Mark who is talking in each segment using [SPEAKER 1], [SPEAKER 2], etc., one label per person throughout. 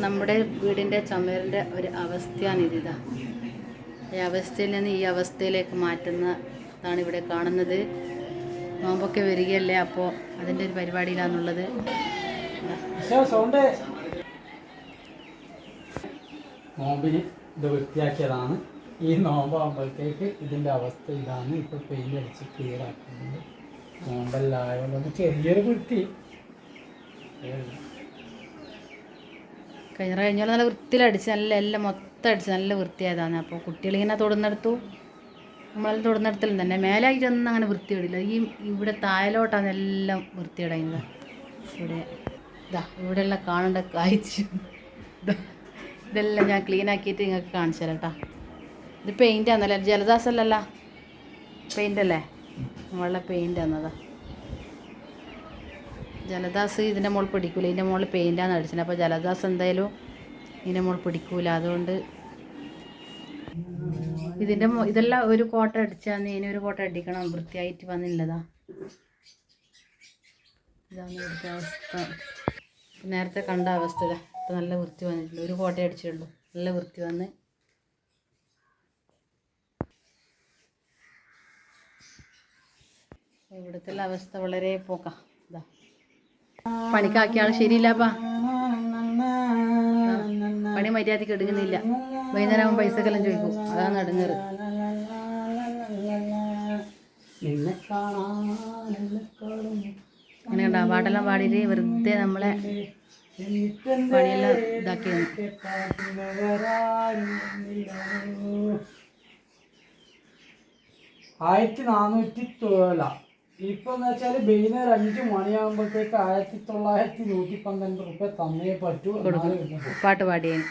[SPEAKER 1] നമ്മുടെ വീടിൻ്റെ ചുമരിൻ്റെ ഒരു അവസ്ഥയാണിതാ. ഈ അവസ്ഥയിൽ നിന്ന് ഈ അവസ്ഥയിലേക്ക് മാറ്റുന്നതാണ് ഇവിടെ കാണുന്നത്. നോമ്പൊക്കെ വരികയല്ലേ, അപ്പോൾ അതിൻ്റെ ഒരു പരിപാടിയിലാണുള്ളത്.
[SPEAKER 2] നോമ്പിന് ഇത് വൃത്തിയാക്കിയതാണ്. ഈ നോമ്പാകുമ്പോഴത്തേക്ക് ഇതിൻ്റെ അവസ്ഥ ഇതാണ്. ഇപ്പോൾ പെയിൻ്റ് അടിച്ച് ക്ലിയർ ആക്കുന്നത്. നോമ്പെല്ലായതുകൊണ്ട് ചെറിയൊരു വൃത്തി.
[SPEAKER 1] കഴിഞ്ഞ നല്ല വൃത്തിയിലടിച്ച് എല്ലാം മൊത്തം അടിച്ച് നല്ല വൃത്തിയായതാണ്. അപ്പോൾ കുട്ടികളിങ്ങനെ തൊടുന്നെടുത്തു, നമ്മളെല്ലാം തൊടുന്നെടുത്തലും തന്നെ മേലായിട്ടൊന്നും അങ്ങനെ വൃത്തിയിടില്ല. ഇവിടെ താഴലോട്ടാണ് എല്ലാം വൃത്തിയിടുന്നത്. ഇവിടെയുള്ള കാണേണ്ട കാഴ്ച ഇതെല്ലാം ഞാൻ ക്ലീൻ ആക്കിയിട്ട് നിങ്ങൾക്ക് കാണിച്ചു തരാം കേട്ടോ. ഇത് പെയിൻ്റാന്നല്ലേ, ജലദാസല്ലല്ല, പെയിൻ്റല്ലേ, നമ്മളുടെ പെയിൻ്റ് ആന്നതാ. ജലദാസ് ഇതിൻ്റെ മുകളിൽ പിടിക്കൂല, ഇതിൻ്റെ മുകളിൽ പെയിൻ്റാന്ന് അടിച്ചത്. അപ്പോൾ ജലദാസ് എന്തായാലും ഇതിൻ്റെ മുകളിൽ പിടിക്കൂല. അതുകൊണ്ട് ഇതെല്ലാം ഒരു കോട്ട അടിച്ചാൽ ഇനി ഒരു കോട്ട അടിക്കണം. വൃത്തിയായിട്ട് വന്നില്ലതാ. ഇതാണ് ഇവിടുത്തെ അവസ്ഥ. നേരത്തെ കണ്ട അവസ്ഥ ഇപ്പം നല്ല വൃത്തി വന്നിട്ടുണ്ട്. ഒരു കോട്ട അടിച്ചുള്ളൂ, നല്ല വൃത്തി വന്ന്. ഇവിടുത്തെ അവസ്ഥ വളരെ പോക്കാം. ഇതാ പണിക്കാക്കിയ ആൾ ശരിയില്ലപ്പാ, പണി മര്യാദയ്ക്ക് എടുക്കുന്നില്ല. വൈകുന്നേരം ആകുമ്പോൾ പൈസക്കെല്ലാം ചോദിക്കും, അതാണ് നടങ്ങറ്. അങ്ങനെ ഉണ്ടാവും പാട്ടെല്ലാം പാടിയിട്ട് വെറുതെ നമ്മളെ പണിയെല്ലാം ഇതാക്കി.
[SPEAKER 2] 1412 ഇപ്പം എന്ന് വെച്ചാൽ വൈകുന്നേരം 5 മണിയാകുമ്പോഴത്തേക്ക് 1912 റുപ്യ തന്നേ പറ്റൂ.
[SPEAKER 1] പാട്ട് പാടിയതിന്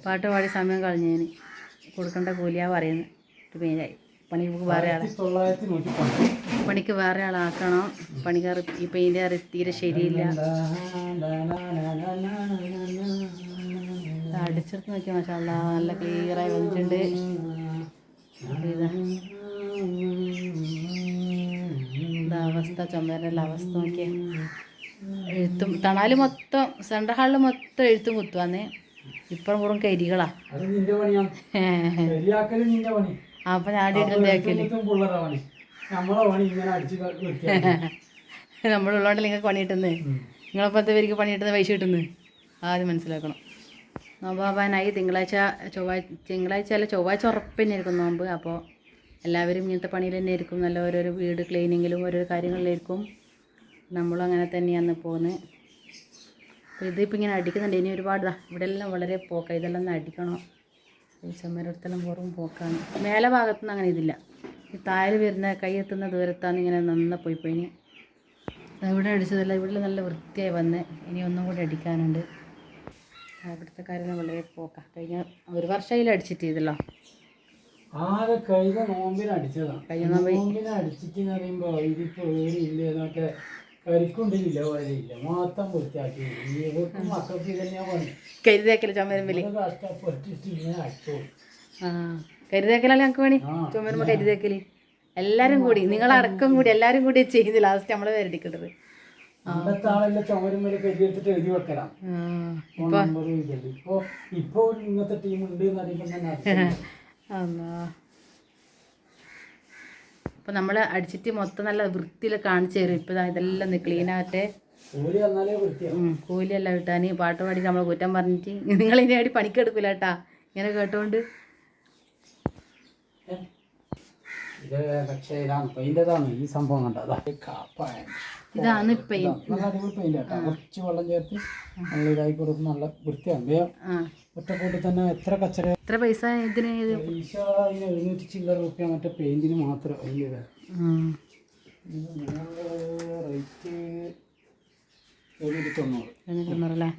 [SPEAKER 2] പാട്ട്
[SPEAKER 1] പാടി സമയം കളഞ്ഞതിന് കൊടുക്കേണ്ട കൂലിയാ പറയുന്നത്. മെയിനായി പണിക്ക് വേറെ ആളെ
[SPEAKER 2] 1912
[SPEAKER 1] പണിക്ക് വേറെ ആളാക്കണം. പണിക്കാർ ഈ പെയിൻ്റ് തീരെ ശരിയില്ല. അടിച്ചെടുത്ത് നോക്കിയാൽ മാഷാ അല്ലാ നല്ല ക്ലിയറായി വന്നിട്ടുണ്ട്. അവസ്ഥ ചുമരല്ല അവസ്ഥ നോക്കിയ എഴുത്തും തണാല് മൊത്തം സെൻട്രൽ ഹാളിൽ മൊത്തം എഴുത്തും കുത്തുവാന്നേ. ഇപ്പം കൂടും കരികളാ. അപ്പൊ ഞാടിയിട്ടില്ല നമ്മളുള്ളോണ്ടല്ലേ നിങ്ങൾക്ക് പണി കിട്ടുന്നത്. നിങ്ങളെപ്പോഴത്തെ പേർക്ക് പണി കിട്ടുന്ന പൈസ കിട്ടുന്നത് ആദ്യം മനസ്സിലാക്കണം. നോമ്പാവാനായി തിങ്കളാഴ്ച അല്ല ചൊവ്വാഴ്ച ഉറപ്പ് തന്നെ ആയിരിക്കും നോമ്പ്. അപ്പോൾ എല്ലാവരും ഇങ്ങനത്തെ പണിയിൽ തന്നെ ആയിരിക്കും. നല്ല ഓരോരോ വീട് ക്ലീനിങ്ങിലും ഓരോരോ കാര്യങ്ങളിലായിരിക്കും. നമ്മളും അങ്ങനെ തന്നെയാണ് പോകുന്നത്. അപ്പോൾ ഇതിപ്പോൾ ഇങ്ങനെ അടിക്കുന്നുണ്ട്. ഇനി ഒരുപാട് ഇവിടെ എല്ലാം വളരെ പോക്കാം. ഇതെല്ലാം ഒന്ന് അടിക്കണം. ഈ ചുമരത്തെല്ലാം പുറം പോക്കാണ്. മേലെ ഭാഗത്തുനിന്ന് അങ്ങനെ ഇതില്ല. ഈ താഴെ വരുന്ന കൈയെത്തുന്ന ദൂരത്താണ് ഇങ്ങനെ നന്ന പോയിപ്പോയിന്. ഇവിടെ അടിച്ചതല്ല, ഇവിടെ നല്ല വൃത്തിയായി വന്ന് ഇനി ഒന്നും കൂടി അടിക്കാനുണ്ട്. ഇവിടുത്തെ കാര്യങ്ങൾ വളരെ പോക്കാം. കഴിഞ്ഞ ഒരു വർഷമായില്ല അടിച്ചിട്ട് ഇതല്ലോ.
[SPEAKER 2] ആകെ കഴിഞ്ഞ നോമ്പിന് അടിച്ചതാണ്. കഴിഞ്ഞ നോമ്പിനെ അടിച്ചിട്ട് പറയുമ്പോൾ ഇതിപ്പോൾ ഇല്ലെന്നൊക്കെ കരിക്കൊണ്ടില്ല, വഴിയില്ല, മൊത്തം വൃത്തിയാക്കി. മക്കൾക്ക് ഇതന്നെയാ പണി.
[SPEAKER 1] കരുതേക്കല് ചുമരുമ്പിൽ
[SPEAKER 2] കഷ്ടപ്പെട്ടിട്ട് ഇങ്ങനെ അടിച്ചോ.
[SPEAKER 1] കരുതേക്കലല്ലേ ഞങ്ങൾക്ക് പണി. ചുമരുമ്പോൾ കരുതേക്കല് എല്ലാവരും കൂടി, നിങ്ങളടക്കം കൂടി എല്ലാവരും കൂടി ചെയ്ത് ലാസ്റ്റ് നമ്മളെ പേരടിക്കേണ്ടത്.
[SPEAKER 2] അന്നത്തെ ആളെല്ലാം ചുമരുമ്മേൽ കരുതിയെടുത്തിട്ട് എഴുതി വെക്കണം. ഇപ്പൊ ഇങ്ങനത്തെ ടീം ഉണ്ട് എന്നറിയുമ്പോൾ തന്നെ.
[SPEAKER 1] അപ്പോൾ നമ്മൾ അടിച്ചിട്ട് മൊത്തം നല്ല വൃത്തിയിൽ കാണിച്ചു തരും. ഇപ്പം ഇതെല്ലാം ഒന്ന് ക്ലീൻ ആകട്ടെ. കൂലിയെല്ലാം കിട്ടാൻ പാട്ട് പാടി നമ്മൾ കുറ്റം പറഞ്ഞിട്ട് നിങ്ങളിനി അടി പണിക്കെടുക്കില്ല കേട്ടാ ഇങ്ങനെ കേട്ടോണ്ട്.
[SPEAKER 2] ഇത് പക്ഷേ ഇതാണ് പെയിൻ്റെതാണ് ഈ സംഭവം കണ്ടോ.
[SPEAKER 1] ഇതാണ്
[SPEAKER 2] കുറച്ച് വെള്ളം ചേർത്ത് നല്ല ഇതായി കൊടുക്കും. നല്ല വൃത്തിയാണ്. ഒറ്റക്കൂട്ടി തന്നെ എത്ര കച്ചറ.
[SPEAKER 1] എത്ര പൈസ ഇതിന്?
[SPEAKER 2] 700 ചില്ലറ റുപ്യ മറ്റേ പെയിന്റിന് മാത്രം. റേറ്റ് 790
[SPEAKER 1] അല്ലേ.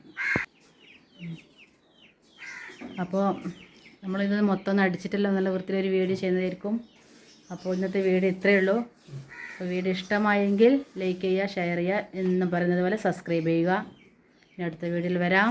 [SPEAKER 1] അപ്പോൾ നമ്മളിത് മൊത്തം ഒന്ന് അടിച്ചിട്ടല്ലോ നല്ല വൃത്തിയിലൊരു വീഡിയോ ചെയ്യുന്നതായിരിക്കും. അപ്പോൾ ഇന്നത്തെ വീഡിയോ ഇത്രയേ ഉള്ളൂ. അപ്പോൾ വീഡിയോ ഇഷ്ടമായെങ്കിൽ ലൈക്ക് ചെയ്യുക, ഷെയർ ചെയ്യുക, എന്നും പറയുന്നത് പോലെ സബ്സ്ക്രൈബ് ചെയ്യുക. ഇനി അടുത്ത വീഡിയോയിൽ വരാം.